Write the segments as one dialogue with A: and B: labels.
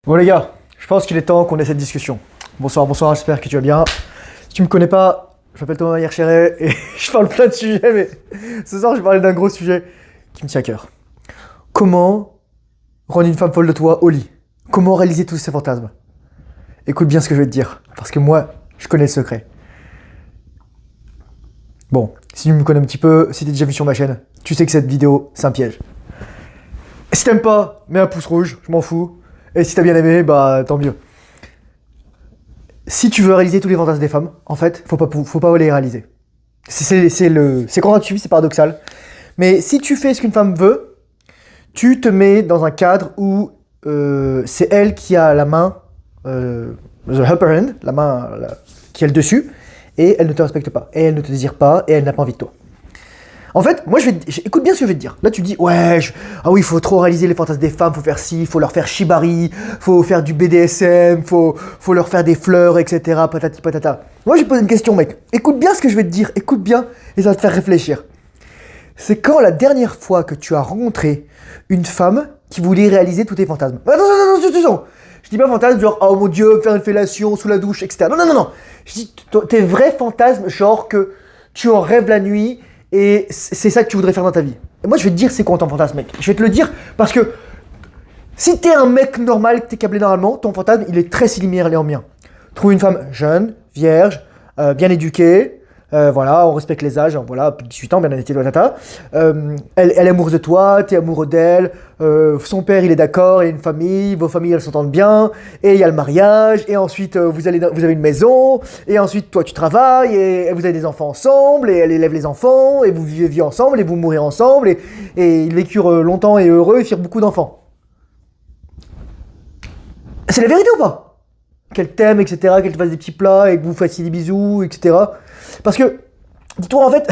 A: Bon les gars, je pense qu'il est temps qu'on ait cette discussion. Bonsoir, bonsoir, j'espère que tu vas bien. Si tu me connais pas, je m'appelle Thomas Yercheret et je parle plein de sujets, mais ce soir je vais parler d'un gros sujet qui me tient à cœur. Comment rendre une femme folle de toi au lit? Comment réaliser tous ces fantasmes? Écoute bien ce que je vais te dire, parce que moi, je connais le secret. Bon, si tu me connais un petit peu, si t'es déjà vu sur ma chaîne, tu sais que cette vidéo, c'est un piège. Si t'aimes pas, mets un pouce rouge, je m'en fous. Et si t'as bien aimé, bah tant mieux. Si tu veux réaliser tous les fantasmes des femmes, en fait, faut pas les réaliser. C'est contre-intuitif, c'est paradoxal. Mais si tu fais ce qu'une femme veut, tu te mets dans un cadre où c'est elle qui a la main, the upper hand, la main qui est le dessus, et elle ne te respecte pas, et elle ne te désire pas, et elle n'a pas envie de toi. En fait, moi, écoute bien ce que je vais te dire. Là, tu dis, ouais, ah oui, il faut trop réaliser les fantasmes des femmes, faut faire ci, faut leur faire shibari, faut faire du BDSM, faut leur faire des fleurs, etc. Patati patata. Moi, je vais te poser une question, mec. Écoute bien ce que je vais te dire, écoute bien, et ça va te faire réfléchir. C'est quand la dernière fois que tu as rencontré une femme qui voulait réaliser tous tes fantasmes? Attention. Je dis pas fantasme genre, oh mon dieu, faire une fellation sous la douche, etc. Non. Je dis tes vrais fantasmes, genre que tu en rêves la nuit, et c'est ça que tu voudrais faire dans ta vie. Et moi, je vais te dire c'est quoi ton fantasme, mec. Je vais te le dire parce que si t'es un mec normal, que t'es câblé normalement, ton fantasme, il est très similaire au mien. Trouve une femme jeune, vierge, bien éduquée, voilà, on respecte les âges, voilà, plus de 18 ans, bien éduquée, elle est amoureuse de toi, t'es amoureux d'elle, son père, il est d'accord, il a une famille, vos familles, elles s'entendent bien, et il y a le mariage, et ensuite, vous avez une maison, et ensuite, toi, tu travailles, et vous avez des enfants ensemble, et elle élève les enfants, et vous vivez ensemble, et vous mourrez ensemble, et ils vécurent longtemps et heureux, et firent beaucoup d'enfants. C'est la vérité ou pas? Qu'elle t'aime, etc., qu'elle te fasse des petits plats, et que vous fassiez des bisous, etc. Parce que, dis-toi, en fait,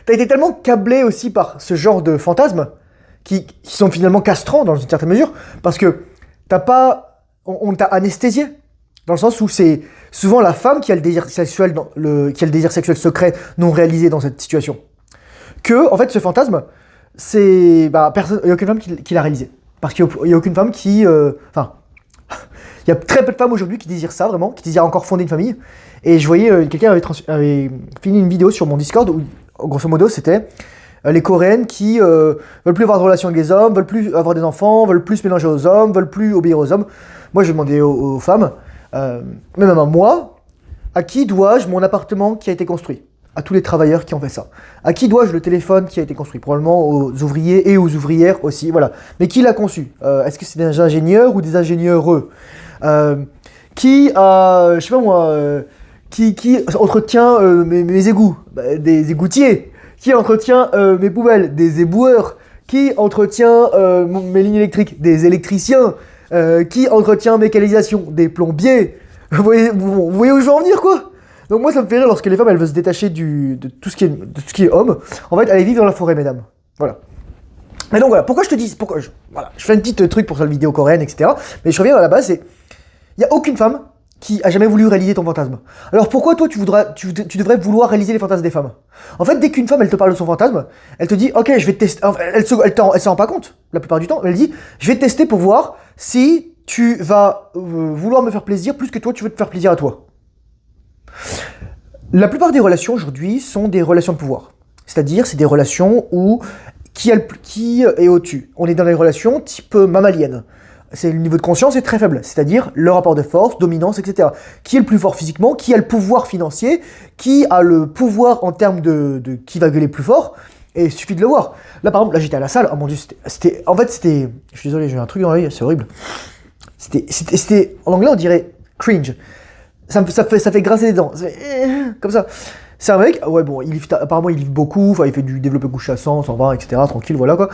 A: t'as été tellement câblé aussi par ce genre de fantasmes qui sont finalement castrants dans une certaine mesure, parce que on t'a anesthésié, dans le sens où c'est souvent la femme qui a le désir sexuel, qui a le désir sexuel secret non réalisé dans cette situation. Que, en fait, ce fantasme, il n'y a aucune femme qui l'a réalisé. Parce qu'il n'y a aucune femme qui... il y a très peu de femmes aujourd'hui qui désirent ça, vraiment, qui désirent encore fonder une famille. Et je voyais, quelqu'un avait fini une vidéo sur mon Discord où, grosso modo, c'était les Coréennes qui veulent plus avoir de relations avec les hommes, veulent plus avoir des enfants, veulent plus se mélanger aux hommes, veulent plus obéir aux hommes. Moi, je demandais aux femmes, même à moi, à qui dois-je mon appartement qui a été construit? À tous les travailleurs qui ont fait ça. À qui dois-je le téléphone qui a été construit? Probablement aux ouvriers et aux ouvrières aussi, voilà. Mais qui l'a conçu? Est-ce que c'est des ingénieurs ou des ingénieureux? Qui a, je sais pas moi, qui entretient mes égouts? Des égoutiers. Qui entretient mes poubelles? Des éboueurs. Qui entretient mes lignes électriques? Des électriciens. Qui entretient mes canalisations? Des plombiers. Vous voyez où je veux en venir, quoi? Donc moi, ça me fait rire lorsque les femmes, elles veulent se détacher de tout ce qui est homme. En fait, allez vivre dans la forêt, mesdames. Voilà. Mais donc voilà, pourquoi je te dis, voilà, je fais un petit truc pour cette vidéo coréenne, etc. Mais je reviens à la base, il n'y a aucune femme qui a jamais voulu réaliser ton fantasme. Alors pourquoi toi, tu devrais vouloir réaliser les fantasmes des femmes? En fait, dès qu'une femme, elle te parle de son fantasme, elle te dit, ok, je vais te tester. Elle s'en rend pas compte, la plupart du temps, mais elle dit, je vais te tester pour voir si tu vas vouloir me faire plaisir plus que toi, tu veux te faire plaisir à toi. La plupart des relations aujourd'hui sont des relations de pouvoir. C'est-à-dire, c'est des relations où qui est au-dessus. On est dans des relations type mammalienne. Le niveau de conscience est très faible, c'est-à-dire le rapport de force, dominance, etc. Qui est le plus fort physiquement, qui a le pouvoir financier, qui a le pouvoir en termes de qui va gueuler plus fort, et il suffit de le voir. Là, par exemple, là j'étais à la salle, oh mon dieu, je suis désolé, j'ai un truc dans l'œil, c'est horrible. En anglais on dirait cringe. Ça fait grincer les dents, comme ça. C'est un mec, ouais bon, apparemment il livre beaucoup, enfin il fait du développé couche à 100, 120, etc. Tranquille, voilà quoi.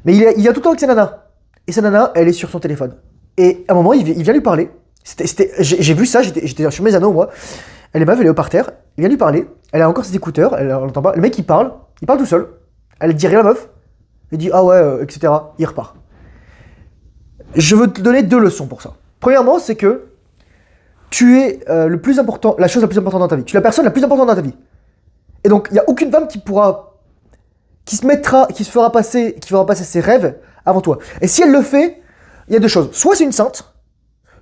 A: Mais il a tout le temps avec sa nana. Et sa nana, elle est sur son téléphone. Et à un moment, il vient lui parler. J'ai vu ça, j'étais sur mes anneaux, moi. Elle est meuf, elle est par terre, il vient lui parler. Elle a encore ses écouteurs, elle n'entend pas. Le mec, il parle tout seul. Elle dit rien à la meuf. Il dit, ah ouais, etc. Il repart. Je veux te donner 2 leçons pour ça. Premièrement, c'est que tu es la chose la plus importante dans ta vie. Tu es la personne la plus importante dans ta vie. Et donc, il n'y a aucune femme qui fera passer ses rêves avant toi. Et si elle le fait, il y a 2 choses. Soit c'est une sainte,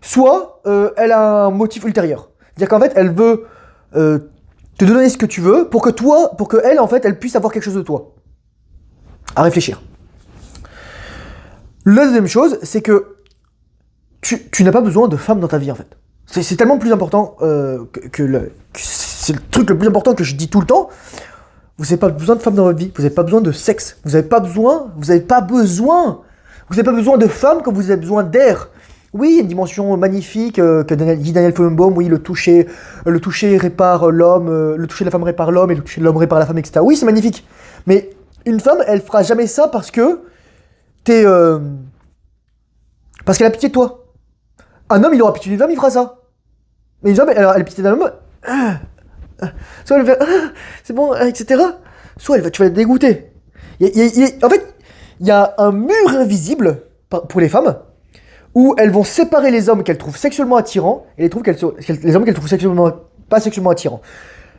A: soit elle a un motif ultérieur. C'est-à-dire qu'en fait, elle veut te donner ce que tu veux pour que elle, en fait, elle puisse avoir quelque chose de toi. À réfléchir. La deuxième chose, c'est que tu n'as pas besoin de femme dans ta vie, en fait. C'est tellement plus important c'est le truc le plus important que je dis tout le temps. Vous n'avez pas besoin de femme dans votre vie, vous n'avez pas besoin de sexe, vous n'avez pas besoin de femme comme vous avez besoin d'air. Oui, il y a une dimension magnifique que dit Daniel Feuerbaum, oui, le toucher répare l'homme, le toucher de la femme répare l'homme, et le toucher de l'homme répare la femme, etc. Oui, c'est magnifique. Mais une femme, elle fera jamais ça parce que parce qu'elle a pitié de toi. Un homme, il aura pitié d'une femme, il fera ça. Mais une femme, elle a pitié d'un homme, soit elle va faire c'est bon, etc. Soit tu vas être dégoûté. En fait, il y a un mur invisible pour les femmes où elles vont séparer les hommes qu'elles trouvent sexuellement attirants et les hommes qu'elles trouvent pas sexuellement attirants.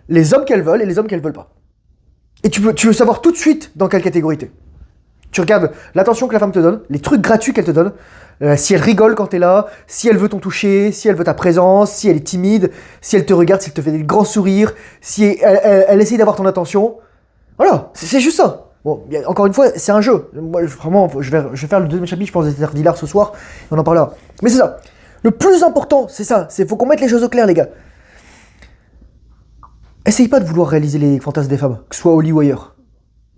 A: Les hommes qu'elles veulent et les hommes qu'elles veulent pas. Et tu veux savoir tout de suite dans quelle catégorie t'es. Tu regardes l'attention que la femme te donne, les trucs gratuits qu'elle te donne, si elle rigole quand t'es là, si elle veut ton toucher, si elle veut ta présence, si elle est timide, si elle te regarde, si elle te fait des grands sourires, si elle essaye d'avoir ton attention. Voilà, c'est juste ça. Bon, encore une fois, c'est un jeu. Moi, vraiment, je vais faire le deuxième chapitre, je pense, des Dillard ce soir, et on en parlera. Mais c'est ça. Le plus important, c'est ça. Faut qu'on mette les choses au clair, les gars. Essaye pas de vouloir réaliser les fantasmes des femmes, que ce soit au lit ou ailleurs.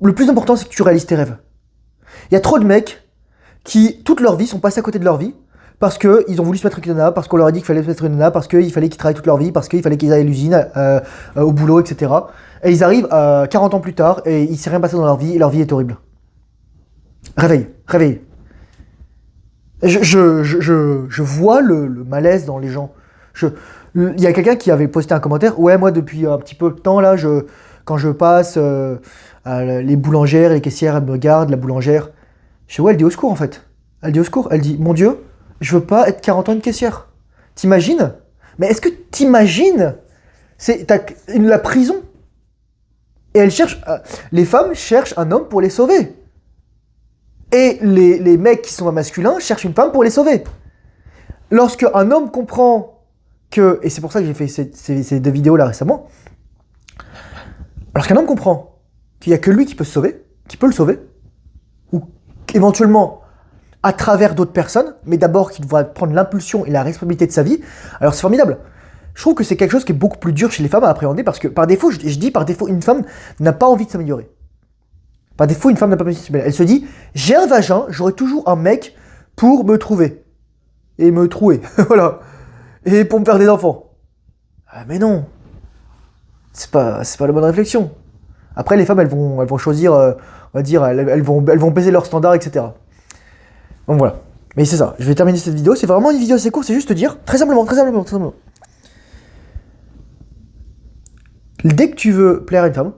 A: Le plus important, c'est que tu réalises tes rêves. Il y a trop de mecs qui, toute leur vie, sont passés à côté de leur vie parce qu'ils ont voulu se mettre une nana, parce qu'on leur a dit qu'il fallait se mettre une nana, parce qu'il fallait qu'ils travaillent toute leur vie, parce qu'il fallait qu'ils aillent à l'usine, au boulot, etc. Et ils arrivent 40 ans plus tard et il s'est rien passé dans leur vie et leur vie est horrible. Réveille. Je vois le malaise dans les gens. Il y a quelqu'un qui avait posté un commentaire. Ouais, moi, depuis un petit peu de temps, là, quand je passe, les boulangères et les caissières, elles me regardent, la boulangère. Je dis, ouais, elle dit au secours, en fait. Elle dit au secours. Elle dit, mon Dieu, je veux pas être 40 ans une caissière. T'imagines? Mais est-ce que t'imagines? C'est la prison. Et les femmes cherchent un homme pour les sauver. Et les mecs qui sont masculins cherchent une femme pour les sauver. Lorsque un homme comprend que, et c'est pour ça que j'ai fait ces deux vidéos là récemment, lorsqu'un homme comprend qu'il n'y a que lui qui peut se sauver, qui peut le sauver, ou éventuellement à travers d'autres personnes, mais d'abord qu'il doit prendre l'impulsion et la responsabilité de sa vie, alors c'est formidable. Je trouve que c'est quelque chose qui est beaucoup plus dur chez les femmes à appréhender parce que par défaut, je dis par défaut, une femme n'a pas envie de s'améliorer. Par défaut, une femme n'a pas envie de s'améliorer. Elle se dit, j'ai un vagin, j'aurai toujours un mec pour me trouver. Et me trouer, voilà. Et pour me faire des enfants. Ah, mais non. C'est pas la bonne réflexion. Après, les femmes, elles vont choisir, on va dire, elles vont baiser leurs standards, etc. Donc voilà. Mais c'est ça, je vais terminer cette vidéo. C'est vraiment une vidéo assez courte, c'est juste te dire, très simplement. Dès que tu veux plaire à une femme,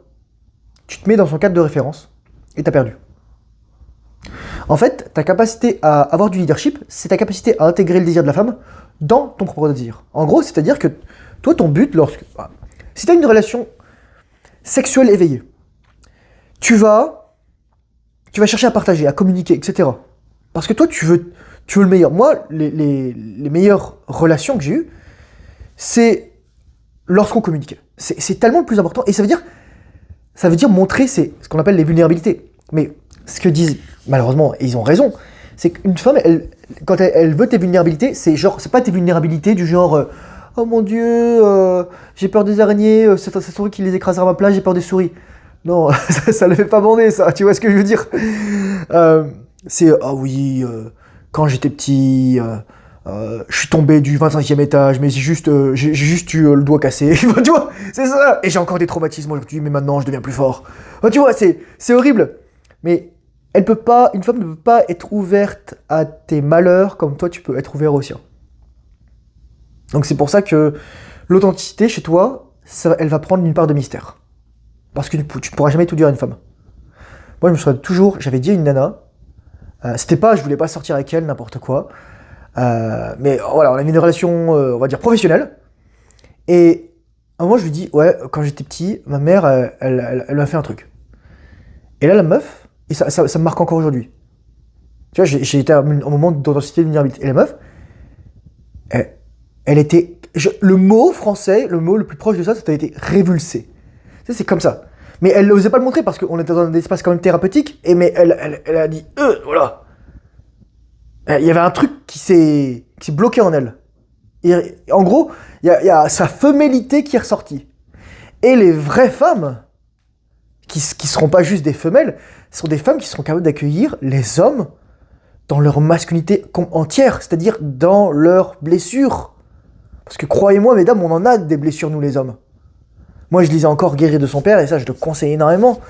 A: tu te mets dans son cadre de référence et t'as perdu. En fait, ta capacité à avoir du leadership, c'est ta capacité à intégrer le désir de la femme dans ton propre désir. En gros, c'est-à-dire que toi, ton but, si tu as une relation sexuelle éveillée, tu vas chercher à partager, à communiquer, etc. Parce que toi, tu veux le meilleur. Moi, les meilleures relations que j'ai eues, c'est lorsqu'on communiquait. C'est tellement le plus important. Et ça veut dire montrer ce qu'on appelle les vulnérabilités. Mais ce que disent, malheureusement, et ils ont raison, c'est qu'une femme, quand elle veut tes vulnérabilités, c'est pas tes vulnérabilités du genre oh mon Dieu, j'ai peur des araignées, c'est souris qui les écrasera à ma place, j'ai peur des souris. Non, ça ne fait pas bander, ça, tu vois ce que je veux dire. C'est ah oui, quand j'étais petit, je suis tombé du 25e étage, mais j'ai juste eu le doigt cassé. Tu vois, c'est ça. Et j'ai encore des traumatismes aujourd'hui, mais maintenant je deviens plus fort. Tu vois, c'est horrible. Mais une femme ne peut pas être ouverte à tes malheurs comme toi tu peux être ouvert aux siens. Donc c'est pour ça que l'authenticité chez toi, elle va prendre une part de mystère. Parce que tu ne pourras jamais tout dire à une femme. Moi j'avais dit à une nana, je voulais pas sortir avec elle, n'importe quoi. Mais voilà, on avait une relation, on va dire, professionnelle. Et à un moment, je lui dis, ouais, quand j'étais petit, ma mère, elle m'a fait un truc. Et là, la meuf, et ça me marque encore aujourd'hui. Tu vois, j'ai été à un moment d'authenticité, de vulnérabilité. Et la meuf, Elle, elle était... le mot français, le mot le plus proche de ça, ça a été révulsé. Tu sais, c'est comme ça. Mais elle n'osait pas le montrer parce qu'on était dans un espace quand même thérapeutique. Mais elle a dit, voilà. Il y avait un truc qui s'est bloqué en elle. Et, en gros, il y a sa femellité qui est ressortie. Et les vraies femmes, qui seront pas juste des femelles, sont des femmes qui seront capables d'accueillir les hommes dans leur masculinité entière, c'est-à-dire dans leurs blessures. Parce que croyez-moi, mesdames, on en a des blessures, nous les hommes. Moi, je lisais encore Guérir de son père, et ça, je le conseille énormément.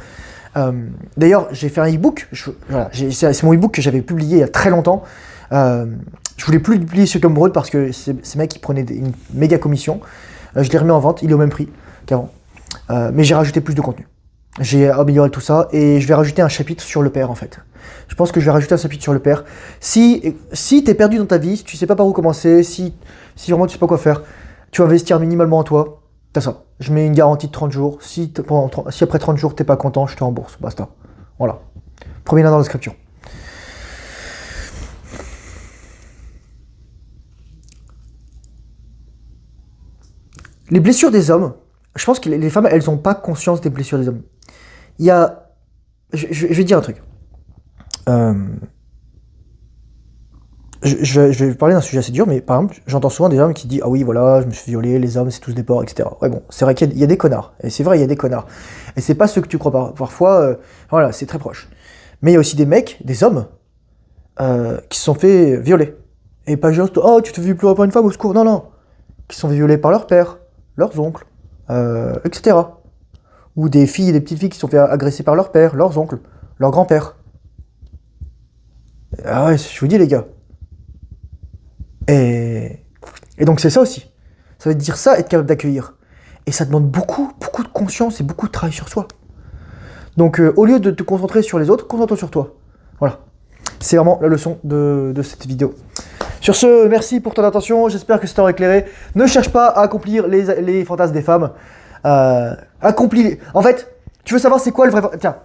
A: D'ailleurs, j'ai fait un e-book, voilà, c'est mon e-book que j'avais publié il y a très longtemps. Je voulais plus le publier sur Gumroad parce que ces mecs, ils prenaient une méga commission. Je l'ai remis en vente, il est au même prix qu'avant. Mais j'ai rajouté plus de contenu. J'ai amélioré tout ça, et je vais rajouter un chapitre sur le père, en fait. Je pense que je vais rajouter un chapitre sur le père. Si t'es perdu dans ta vie, si tu sais pas par où commencer, si vraiment tu sais pas quoi faire, tu vas investir minimalement en toi, t'as ça. Je mets une garantie de 30 jours. Si après 30 jours t'es pas content, je te rembourse. Basta. Voilà. Premier lien dans la description. Les blessures des hommes, je pense que les femmes, elles n'ont pas conscience des blessures des hommes. Il y a... Je vais dire un truc. Je vais parler d'un sujet assez dur, mais par exemple, j'entends souvent des hommes qui disent « Ah oui, voilà, je me suis fait violer, les hommes, c'est tous des porcs, etc. » Ouais, bon, c'est vrai qu'il y a des connards. Et c'est vrai, il y a des connards. Et c'est pas ceux que tu crois pas. Parfois, voilà, c'est très proche. Mais il y a aussi des mecs, des hommes, qui se sont fait violer. Et pas juste « Oh, tu te fais pleurer par une femme au secours. » Non, non. Qui se sont fait violer par leur père, leurs oncles, etc. Ou des filles et des petites filles qui se sont fait agresser par leur père, leurs oncles, leur grand-père. Ah ouais, je vous dis les gars. Et donc c'est ça aussi. Ça veut dire ça, être capable d'accueillir. Et ça demande beaucoup de conscience et beaucoup de travail sur soi. Donc au lieu de te concentrer sur les autres, concentre-toi sur toi. Voilà. C'est vraiment la leçon de cette vidéo. Sur ce, merci pour ton attention, j'espère que ça t'aura éclairé. Ne cherche pas à accomplir les fantasmes des femmes. Accomplis. En fait, tu veux savoir c'est quoi le vrai... Tiens,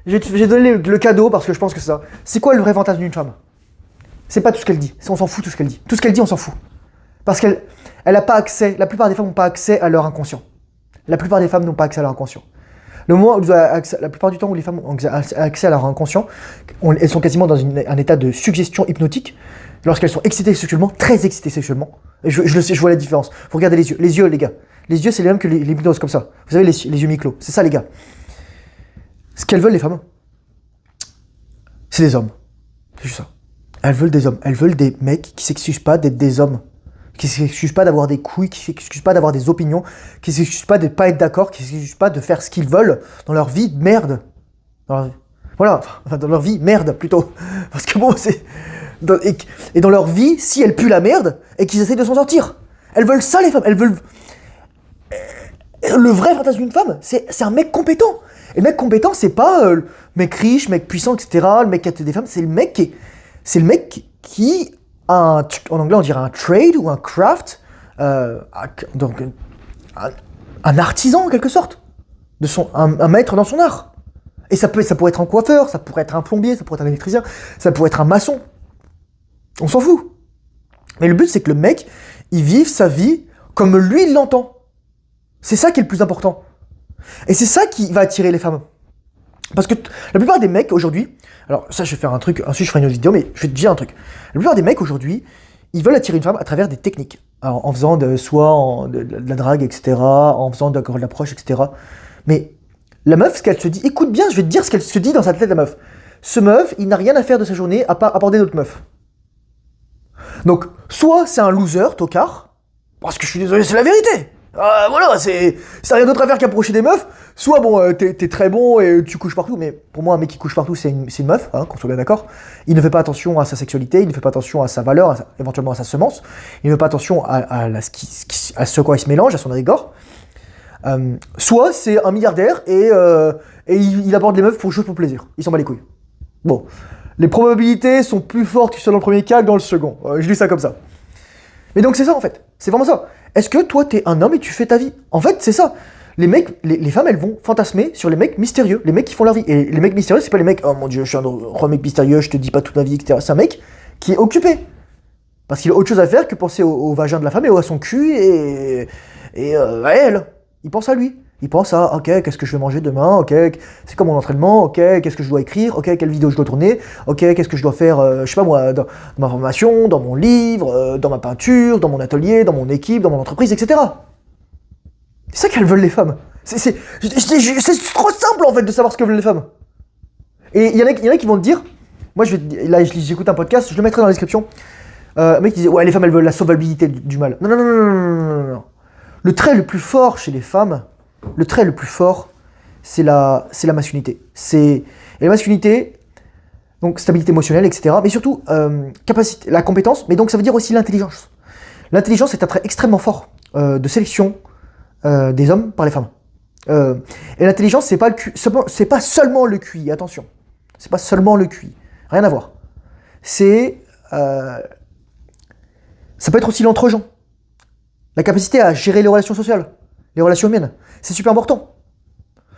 A: j'ai donné le cadeau parce que je pense que c'est ça. C'est quoi le vrai fantasme d'une femme? C'est pas tout ce qu'elle dit. On s'en fout tout ce qu'elle dit. Tout ce qu'elle dit, on s'en fout. Parce qu'elle a pas accès... La plupart des femmes n'ont pas accès à leur inconscient. La plupart des femmes n'ont pas accès à leur inconscient. La plupart du temps où les femmes ont accès à leur inconscient, elles sont quasiment dans un état de suggestion hypnotique. Lorsqu'elles sont excitées sexuellement, très excitées sexuellement. Et je le sais, je vois la différence. Faut regarder les yeux. Les yeux, les gars. Les yeux, c'est les mêmes que l'hypnose, comme ça. Vous savez, les yeux mi-clos. C'est ça, les gars. Ce qu'elles veulent, les femmes, c'est des hommes. C'est juste ça. Elles veulent des hommes. Elles veulent des mecs qui s'excusent pas d'être des hommes. Qui s'excusent pas d'avoir des couilles, qui s'excusent pas d'avoir des opinions, qui s'excusent pas de pas être d'accord, qui s'excusent pas de faire ce qu'ils veulent dans leur vie de merde. Voilà, enfin, dans leur vie merde plutôt. Parce que bon, c'est... Et dans leur vie, si elles puent la merde, et qu'ils essayent de s'en sortir. Elles veulent ça, les femmes. Elles veulent... Le vrai fantasme d'une femme, c'est un mec compétent. Et le mec compétent, c'est pas le mec riche, mec puissant, etc. Le mec qui a des femmes, c'est le mec qui a en anglais on dirait un trade ou un craft, donc un artisan en quelque sorte, un maître dans son art. Et ça pourrait être un coiffeur, ça pourrait être un plombier, ça pourrait être un électricien, ça pourrait être un maçon. On s'en fout. Mais le but c'est que le mec, il vive sa vie comme lui il l'entend. C'est ça qui est le plus important. Et c'est ça qui va attirer les femmes. Parce que la plupart des mecs aujourd'hui, alors ça je vais faire un truc, ensuite je ferai une autre vidéo, mais je vais te dire un truc. La plupart des mecs aujourd'hui, ils veulent attirer une femme à travers des techniques. Alors, en faisant de la drague, etc., en faisant de l'approche, etc. Mais la meuf, ce qu'elle se dit, écoute bien, je vais te dire ce qu'elle se dit dans sa tête, la meuf. Ce meuf, il n'a rien à faire de sa journée à part aborder d'autres meufs. Donc, soit c'est un loser, tocard, parce que je suis désolé, c'est la vérité. Voilà, c'est rien d'autre à faire qu'approcher des meufs. Soit bon, t'es très bon et tu couches partout, mais pour moi un mec qui couche partout c'est une meuf, hein, qu'on soit bien d'accord. Il ne fait pas attention à sa sexualité, il ne fait pas attention à sa valeur, éventuellement à sa semence. Il ne fait pas attention à ce quoi il se mélange, à son rigor. Soit c'est un milliardaire et il aborde les meufs pour juste pour plaisir. Il s'en bat les couilles. Bon, les probabilités sont plus fortes que sur le premier cas que dans le second. Je dis ça comme ça. Mais donc c'est ça en fait, c'est vraiment ça. Est-ce que toi t'es un homme et tu fais ta vie? En fait c'est ça. Les femmes elles vont fantasmer sur les mecs mystérieux, les mecs qui font leur vie. Et les mecs mystérieux c'est pas les mecs, oh mon dieu je suis un mec mystérieux, je te dis pas toute ma vie, etc. C'est un mec qui est occupé. Parce qu'il a autre chose à faire que penser au vagin de la femme et à son cul et à elle. Il pense à lui. Il pense à, ok, qu'est-ce que je vais manger demain, ok, c'est quoi mon entraînement, ok, qu'est-ce que je dois écrire, ok, quelle vidéo je dois tourner, ok, qu'est-ce que je dois faire, je sais pas moi, dans ma formation, dans mon livre, dans ma peinture, dans mon atelier, dans mon équipe, dans mon entreprise, etc. C'est ça qu'elles veulent les femmes. C'est trop simple en fait de savoir ce que veulent les femmes. Et il y en a qui vont te dire, moi j'écoute un podcast, je le mettrai dans la description. Un mec qui disait ouais les femmes elles veulent la sauvabilité du mal. Non non non non non non non non. Le trait le plus fort chez les femmes, le trait le plus fort, c'est la masculinité. Et la masculinité, donc stabilité émotionnelle, etc. Mais surtout capacité, la compétence. Mais donc ça veut dire aussi l'intelligence. L'intelligence est un trait extrêmement fort de sélection des hommes par les femmes. Et l'intelligence, c'est pas seulement le QI, attention. C'est pas seulement le QI. Rien à voir. Ça peut être aussi l'entre-gens. La capacité à gérer les relations sociales, les relations humaines. C'est super important.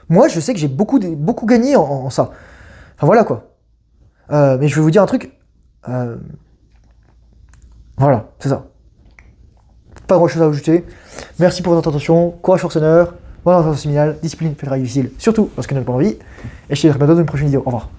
A: Moi, je sais que j'ai beaucoup gagné en ça. Enfin, voilà, quoi. Mais je vais vous dire un truc. Voilà, c'est ça. Pas grand-chose à ajouter. Merci pour votre attention. Courage forceneur. Bonne orientation séminale. Discipline fait le travail difficile. Surtout lorsqu'on n'a pas envie. Et je te dis à très bientôt dans une prochaine vidéo. Au revoir.